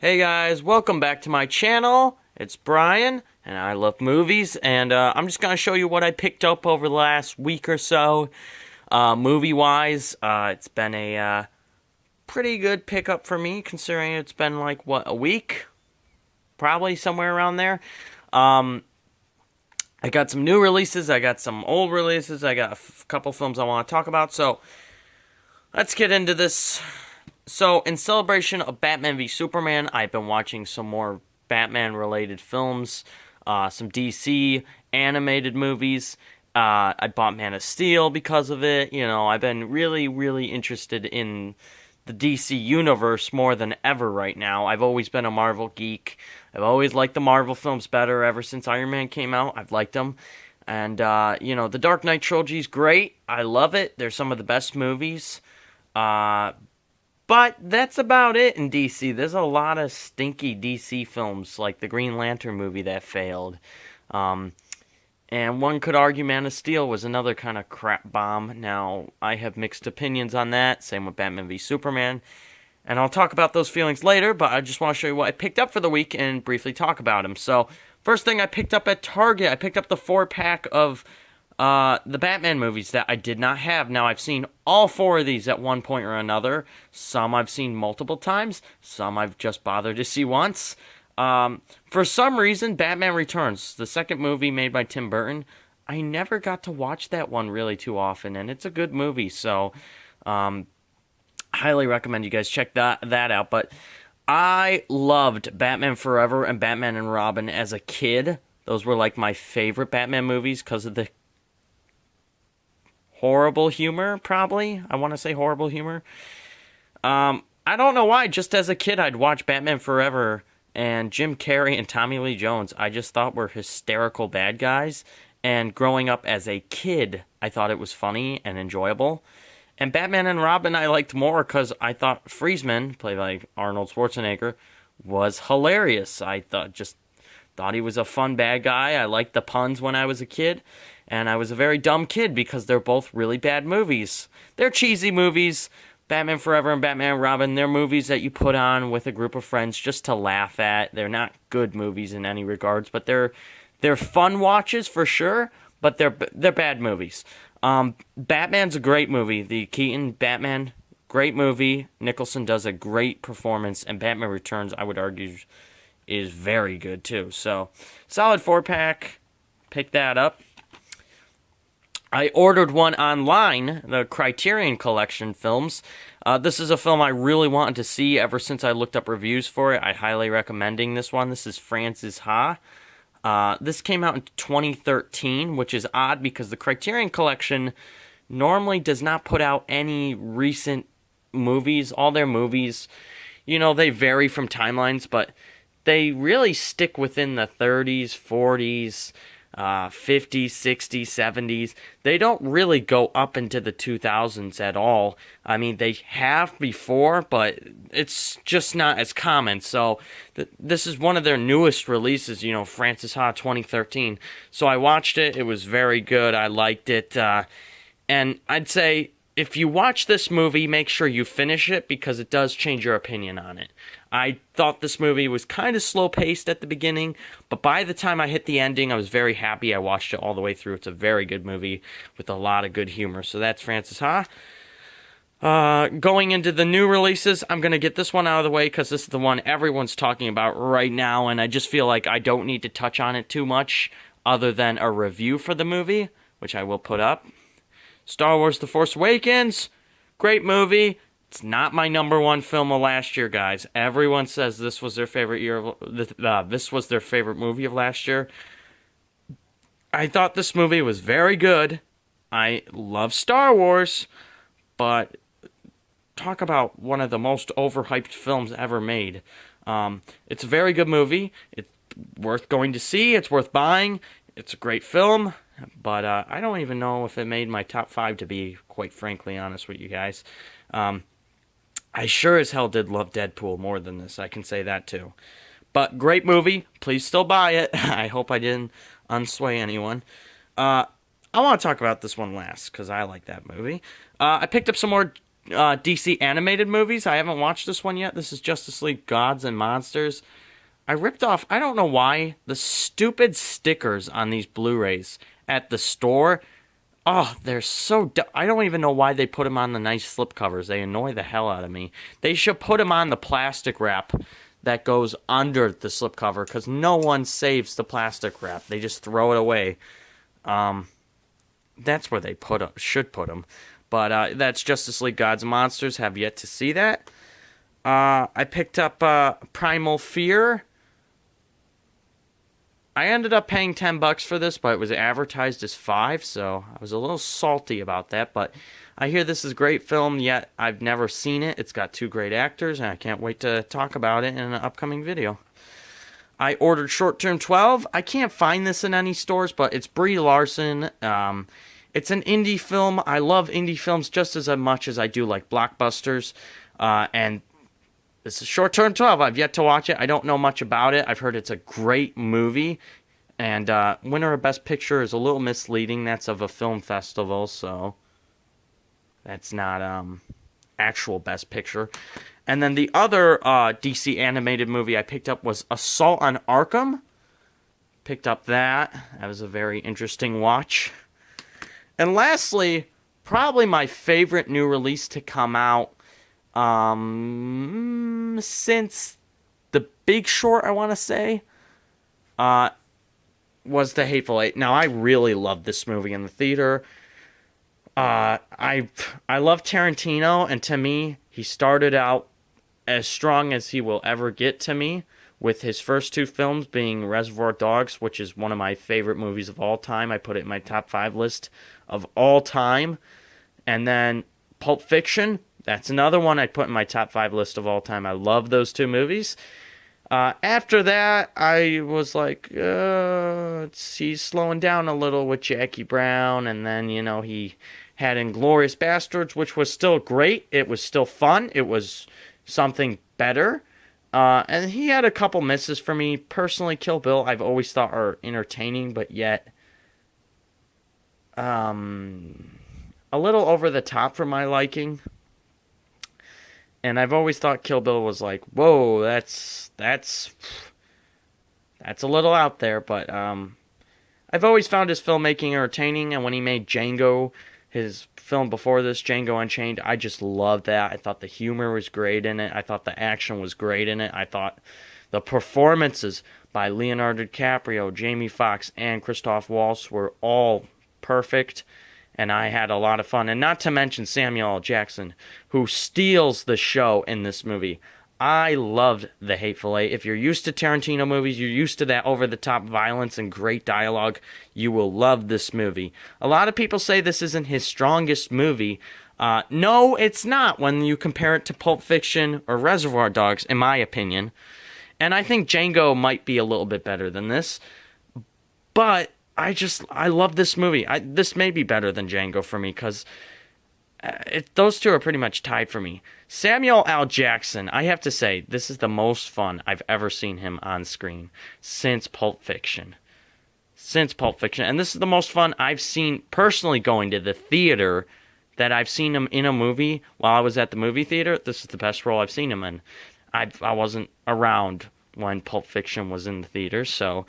Hey guys, welcome back to my channel. It's Brian, and I love movies, and I'm just going to show you what I picked up over the last week or so. Movie-wise, it's been a pretty good pickup for me, considering it's been like, what, a week? Probably somewhere around there. I got some new releases, I got some old releases, I got a couple films I want to talk about, so let's get into this. So, in celebration of Batman v Superman, I've been watching some more Batman-related films, some DC animated movies. I bought Man of Steel because of it. You know, I've been really, really interested in the DC universe more than ever right now. I've always been a Marvel geek. I've always liked the Marvel films better ever since Iron Man came out. I've liked them. And, you know, the Dark Knight trilogy is great. I love it. They're some of the best movies. But that's about it in DC. There's a lot of stinky DC films, like the Green Lantern movie that failed. And one could argue Man of Steel was another kind of crap bomb. Now, I have mixed opinions on that. Same with Batman v Superman. And I'll talk about those feelings later, but I just want to show you what I picked up for the week and briefly talk about them. So, first thing I picked up at Target, I picked up the 4-pack of the Batman movies that I did not have. Now, I've seen all 4 of these at one point or another. Some I've seen multiple times. Some I've just bothered to see once. For some reason, Batman Returns, the second movie made by Tim Burton, I never got to watch that one really too often, and it's a good movie, so highly recommend you guys check that out. But I loved Batman Forever and Batman and Robin as a kid. Those were like my favorite Batman movies because of the horrible humor, probably. I want to say horrible humor. I don't know why. Just as a kid, I'd watch Batman Forever, and Jim Carrey and Tommy Lee Jones, I just thought were hysterical bad guys. And growing up as a kid, I thought it was funny and enjoyable. And Batman and Robin I liked more because I thought Friesman, played by Arnold Schwarzenegger, was hilarious. I thought he was a fun bad guy. I liked the puns when I was a kid. And I was a very dumb kid because they're both really bad movies. They're cheesy movies. Batman Forever and Batman and Robin, they're movies that you put on with a group of friends just to laugh at. They're not good movies in any regards, but they're fun watches for sure, but they're bad movies. Batman's a great movie. The Keaton Batman, great movie. Nicholson does a great performance, and Batman Returns, I would argue, is very good too. So, solid 4-pack. Pick that up. I ordered one online, the Criterion Collection films. This is a film I really wanted to see ever since I looked up reviews for it. I highly recommending this one. This is Frances Ha. This came out in 2013, which is odd because the Criterion Collection normally does not put out any recent movies. All their movies, you know, they vary from timelines, but they really stick within the 30s, 40s, 50s, 60s, 70s. They don't really go up into the 2000s at all. I mean, they have before, but it's just not as common. So this is one of their newest releases, you know, Frances Ha 2013. So I watched it. It was very good. I liked it. And I'd say if you watch this movie, make sure you finish it because it does change your opinion on it. I thought this movie was kind of slow-paced at the beginning, but by the time I hit the ending, I was very happy. I watched it all the way through. It's a very good movie with a lot of good humor. So that's Frances Ha. Going into the new releases, I'm going to get this one out of the way because this is the one everyone's talking about right now, and I just feel like I don't need to touch on it too much other than a review for the movie, which I will put up. Star Wars The Force Awakens, great movie. It's not my number one film of last year, guys. Everyone says this was their favorite this was their favorite movie of last year. I thought this movie was very good. I love Star Wars, but talk about one of the most overhyped films ever made. It's a very good movie. It's worth going to see. It's worth buying. It's a great film, but I don't even know if it made my top 5, to be quite frankly honest with you guys. I sure as hell did love Deadpool more than this. I can say that too. But great movie. Please still buy it. I hope I didn't unsway anyone. I want to talk about this one last because I like that movie. I picked up some more DC animated movies. I haven't watched this one yet. This is Justice League Gods and Monsters. I ripped off, I don't know why, the stupid stickers on these Blu-rays at the store. Oh, they're so I don't even know why they put them on the nice slipcovers. They annoy the hell out of me. They should put them on the plastic wrap that goes under the slipcover, because no one saves the plastic wrap. They just throw it away. That's where they should put them. But that's Justice League Gods and Monsters. Have yet to see that. I picked up Primal Fear. I ended up paying $10 for this, but it was advertised as $5, so I was a little salty about that. But I hear this is a great film, yet I've never seen it. It's got 2 great actors, and I can't wait to talk about it in an upcoming video. I ordered Short Term 12. I can't find this in any stores, but it's Brie Larson. It's an indie film. I love indie films just as much as I do like blockbusters. And this is Short Term 12. I've yet to watch it. I don't know much about it. I've heard it's a great movie. And winner of Best Picture is a little misleading. That's of a film festival, so that's not actual Best Picture. And then the other DC animated movie I picked up was Assault on Arkham. Picked up that. That was a very interesting watch. And lastly, probably my favorite new release to come out since The Big Short, I want to say, was The Hateful Eight. Now, I really loved this movie in the theater. I love Tarantino, and to me, he started out as strong as he will ever get to me, with his first 2 films being Reservoir Dogs, which is one of my favorite movies of all time. I put it in my top 5 list of all time. And then Pulp Fiction, that's another one I put in my top 5 list of all time. I love those 2 movies. After that, I was like, he's slowing down a little with Jackie Brown. And then, he had Inglourious Basterds, which was still great. It was still fun. It was something better. And he had a couple misses for me. Personally, Kill Bill, I've always thought are entertaining, but yet a little over the top for my liking. And I've always thought Kill Bill was like, whoa, that's a little out there. But I've always found his filmmaking entertaining, and when he made Django, his film before this, Django Unchained, I just loved that. I thought the humor was great in it. I thought the action was great in it. I thought the performances by Leonardo DiCaprio, Jamie Foxx, and Christoph Waltz were all perfect, and I had a lot of fun. And not to mention Samuel L. Jackson, who steals the show in this movie. I loved The Hateful Eight. If you're used to Tarantino movies, you're used to that over-the-top violence and great dialogue, you will love this movie. A lot of people say this isn't his strongest movie. No, it's not when you compare it to Pulp Fiction or Reservoir Dogs, in my opinion. And I think Django might be a little bit better than this. But I love this movie. This may be better than Django for me, because those 2 are pretty much tied for me. Samuel L. Jackson, I have to say, this is the most fun I've ever seen him on screen since Pulp Fiction. And this is the most fun I've seen personally going to the theater, that I've seen him in a movie while I was at the movie theater. This is the best role I've seen him in. I wasn't around when Pulp Fiction was in the theater, so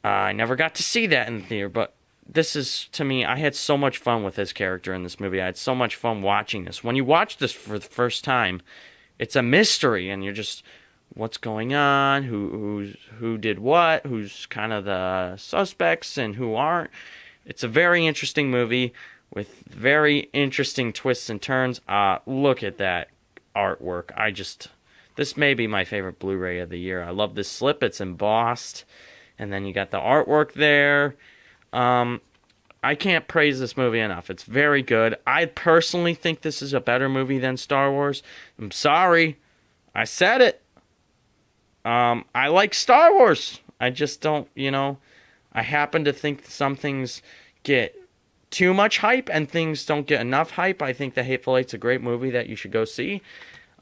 I never got to see that in the theater, but this is, to me, I had so much fun with his character in this movie. I had so much fun watching this. When you watch this for the first time, it's a mystery, and you're just, what's going on? Who did what? Who's kind of the suspects and who aren't? It's a very interesting movie with very interesting twists and turns. Look at that artwork. This may be my favorite Blu-ray of the year. I love this slip. It's embossed, and then you got the artwork there. I can't praise this movie enough. It's very good. I personally think this is a better movie than Star Wars. I'm sorry. I said it. I like Star Wars. I just don't, I happen to think some things get too much hype and things don't get enough hype. I think The Hateful Eight's a great movie that you should go see.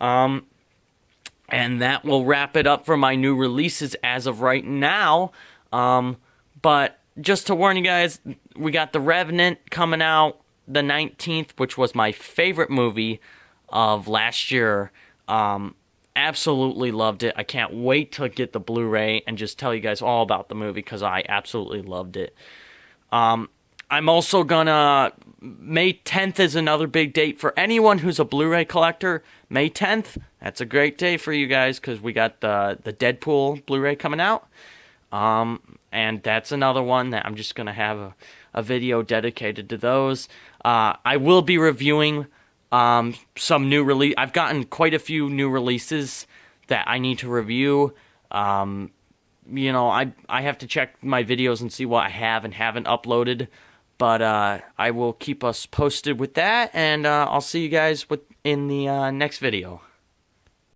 And that will wrap it up for my new releases as of right now. But just to warn you guys, we got The Revenant coming out the 19th, which was my favorite movie of last year. Absolutely loved it. I can't wait to get the Blu-ray and just tell you guys all about the movie because I absolutely loved it. I'm also gonna... May 10th is another big date for anyone who's a Blu-ray collector. May 10th, that's a great day for you guys because we got the Deadpool Blu-ray coming out. And that's another one that I'm just gonna have a video dedicated to those. I will be reviewing some new release. I've gotten quite a few new releases that I need to review. You know, I have to check my videos and see what I have and haven't uploaded. But I will keep us posted with that, and I'll see you guys in the next video.